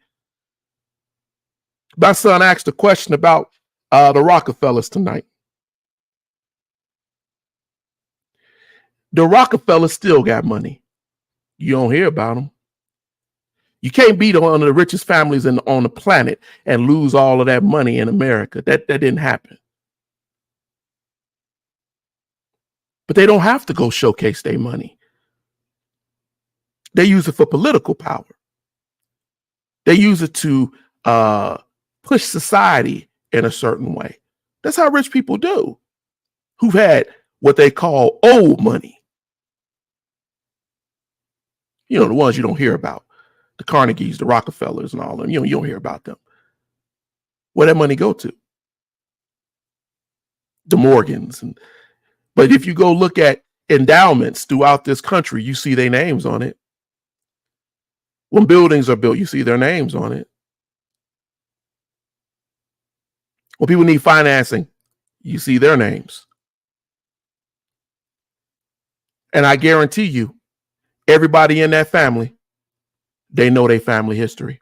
My son asked a question about the Rockefellers tonight. The Rockefellers still got money. You don't hear about them. You can't be one of the richest families on the planet and lose all of that money in America. That didn't happen. But they don't have to go showcase their money. They use it for political power. They use it to push society in a certain way. That's how rich people do, who've had what they call old money. The ones you don't hear about, the Carnegies, the Rockefellers, and all of them. You don't hear about them. Where that money go to? The Morgans. But if you go look at endowments throughout this country, you see their names on it. When buildings are built, you see their names on it. When people need financing, you see their names. And I guarantee you, everybody in that family, they know their family history.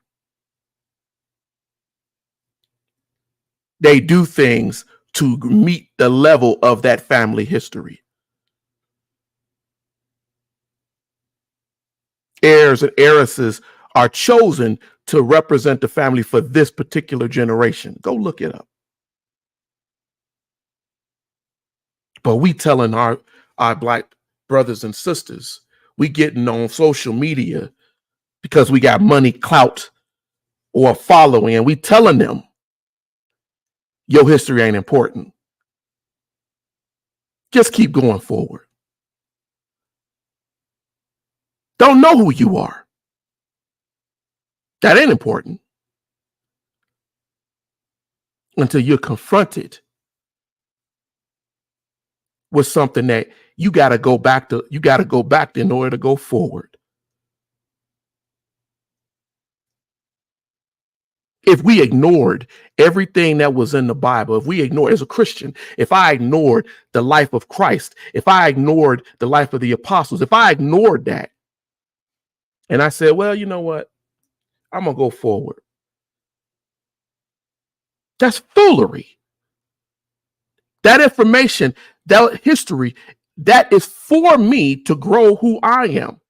They do things to meet the level of that family history. Heirs and heiresses are chosen to represent the family for this particular generation. Go look it up. But we telling our Black brothers and sisters, we getting on social media because we got money, clout, or following, and we telling them your history ain't important. Just keep going forward. Don't know who you are. That ain't important until you're confronted with something that you got to go back to in order to go forward. If we ignored everything that was in the Bible, if we ignored, as a Christian, if I ignored the life of Christ, if I ignored the life of the apostles, if I ignored that, and I said, well, you know what? I'm going to go forward. That's foolery. That information, that history, that is for me to grow who I am.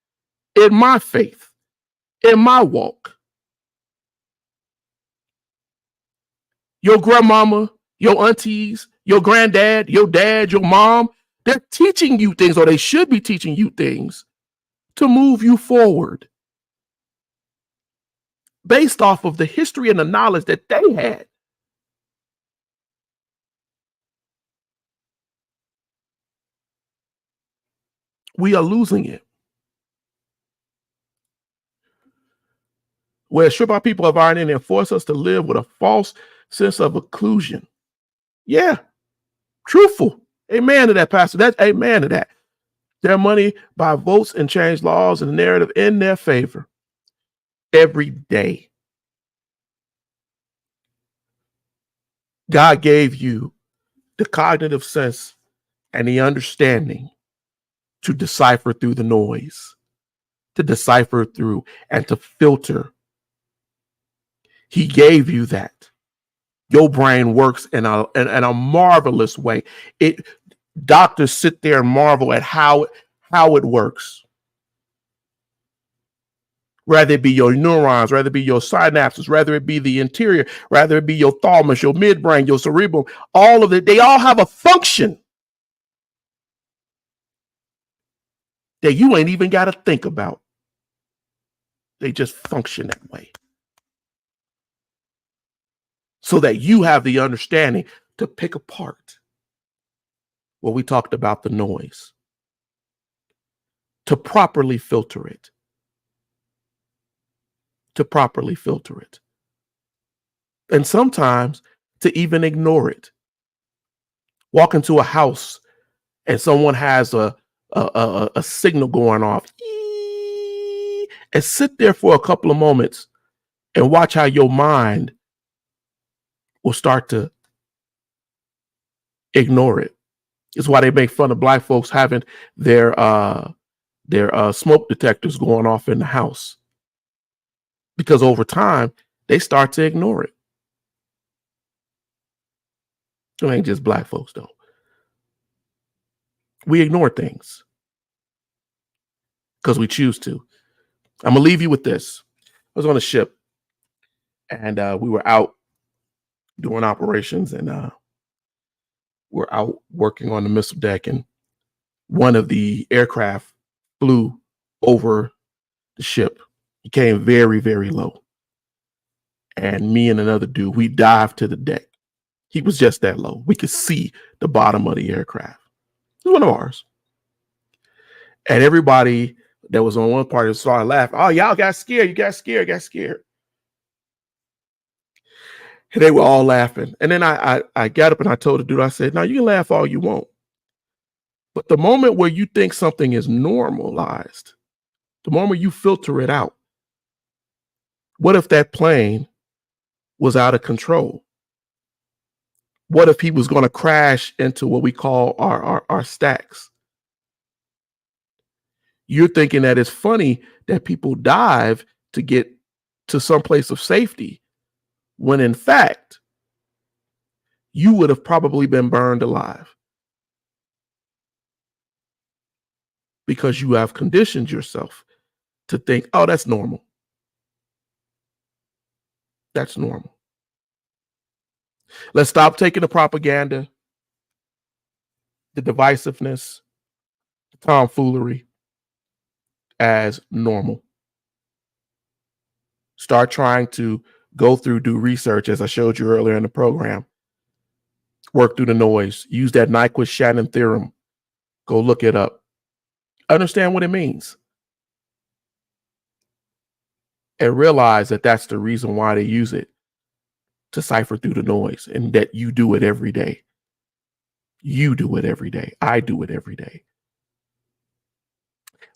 in my faith, in my walk. Your grandmama, your aunties, your granddad, your dad, your mom, they're teaching you things, or they should be teaching you things to move you forward based off of the history and the knowledge that they had. We are losing it. Where strip our people of our identity and force us to live with a false sense of inclusion. Yeah, truthful. Amen to that, Pastor. That's amen to that. Their money by votes and change laws and the narrative in their favor every day. God gave you the cognitive sense and the understanding to decipher through the noise, to decipher through and to filter. He gave you that. Your brain works in a marvelous way. Doctors sit there and marvel at how it works. Rather it be your neurons, rather it be your synapses, rather it be the interior, rather it be your thalamus, your midbrain, your cerebrum, all of it, they all have a function that you ain't even got to think about. They just function that way. So that you have the understanding to pick apart what we talked about, the noise, to properly filter it. And sometimes to even ignore it. Walk into a house and someone has a signal going off, and sit there for a couple of moments and watch how your mind will start to ignore it. It's why they make fun of Black folks having their smoke detectors going off in the house, because over time they start to ignore it. It ain't just Black folks though. We ignore things because we choose to. I'm gonna leave you with this. I was on a ship and we were out doing operations, and we're out working on the missile deck, and one of the aircraft flew over the ship. He came very, very low. And me and another dude, we dived to the deck. He was just that low. We could see the bottom of the aircraft. It was one of ours. And everybody that was on one part started laughing. Oh, y'all got scared. You got scared. And they were all laughing. And then I got up and I told the dude, I said, now you can laugh all you want. But the moment where you think something is normalized, the moment you filter it out, what if that plane was out of control? What if he was going to crash into what we call our stacks? You're thinking that it's funny that people dive to get to some place of safety, when in fact, you would have probably been burned alive because you have conditioned yourself to think, oh, that's normal. That's normal. Let's stop taking the propaganda, the divisiveness, the tomfoolery as normal. Start trying to go through, do research, as I showed you earlier in the program. Work through the noise. Use that Nyquist Shannon theorem. Go look it up. Understand what it means. And realize that that's the reason why they use it, to cipher through the noise, and that you do it every day. You do it every day. I do it every day.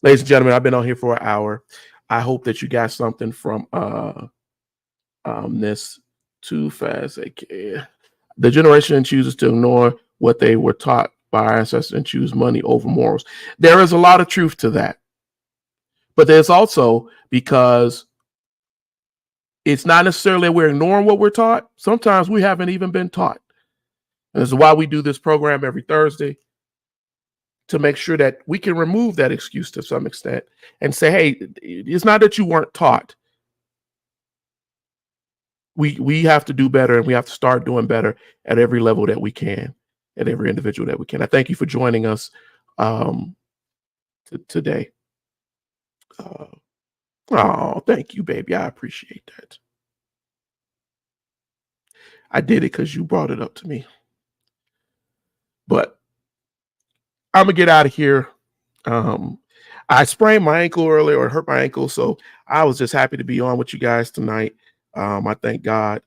Ladies and gentlemen, I've been on here for an hour. I hope that you got something from this. Too fast. The generation chooses to ignore what they were taught by our ancestors and choose money over morals. There is a lot of truth to that. But there's also, because it's not necessarily we're ignoring what we're taught. Sometimes we haven't even been taught. And this is why we do this program every Thursday. to make sure that we can remove that excuse to some extent and say, hey, it's not that you weren't taught. We have to do better, and we have to start doing better at every level that we can, at every individual that we can. I thank you for joining us today. Oh, thank you, baby. I appreciate that. I did it because you brought it up to me. But I'm gonna get out of here. I sprained my ankle earlier, or hurt my ankle, so I was just happy to be on with you guys tonight. I thank God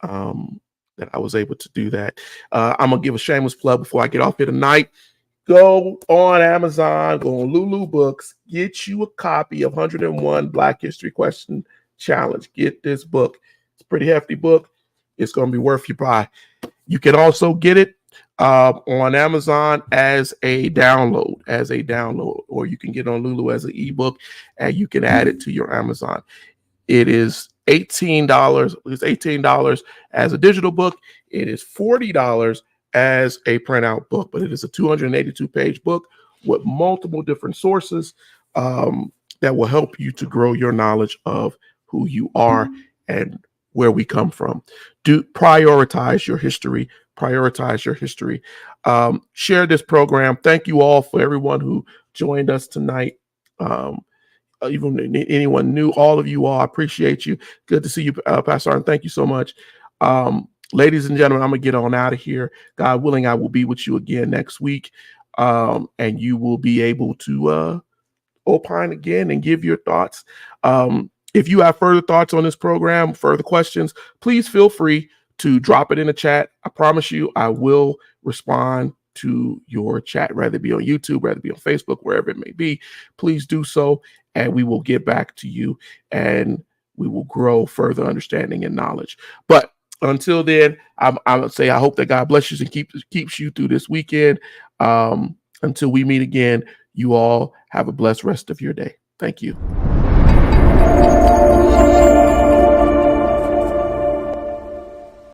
that I was able to do that. I'm gonna give a shameless plug before I get off here tonight. Go on Amazon, go on Lulu Books, get you a copy of 101 Black History Question Challenge. Get this book. It's a pretty hefty book. It's going to be worth your buy. You can also get it on Amazon as a download, or you can get it on Lulu as an ebook, and you can add it to your Amazon. It is $18. It's $18 as a digital book. It is $40 as a printout book, but it is a 282-page book with multiple different sources that will help you to grow your knowledge of who you are and where we come from. Do prioritize your history. Prioritize your history. Share this program. Thank you all for everyone who joined us tonight. Even anyone new, all of you all, I appreciate you. Good to see you, Pastor Arden. Thank you so much. Ladies and gentlemen, I'm going to get on out of here. God willing, I will be with you again next week. And you will be able to opine again and give your thoughts. If you have further thoughts on this program, further questions, please feel free to drop it in the chat. I promise you, I will respond to your chat, whether it be on YouTube, whether it be on Facebook, wherever it may be. Please do so, and we will get back to you, and we will grow further understanding and knowledge. But until then, I would say I hope that God bless you and keeps you through this weekend. Until we meet again, you all have a blessed rest of your day. Thank you.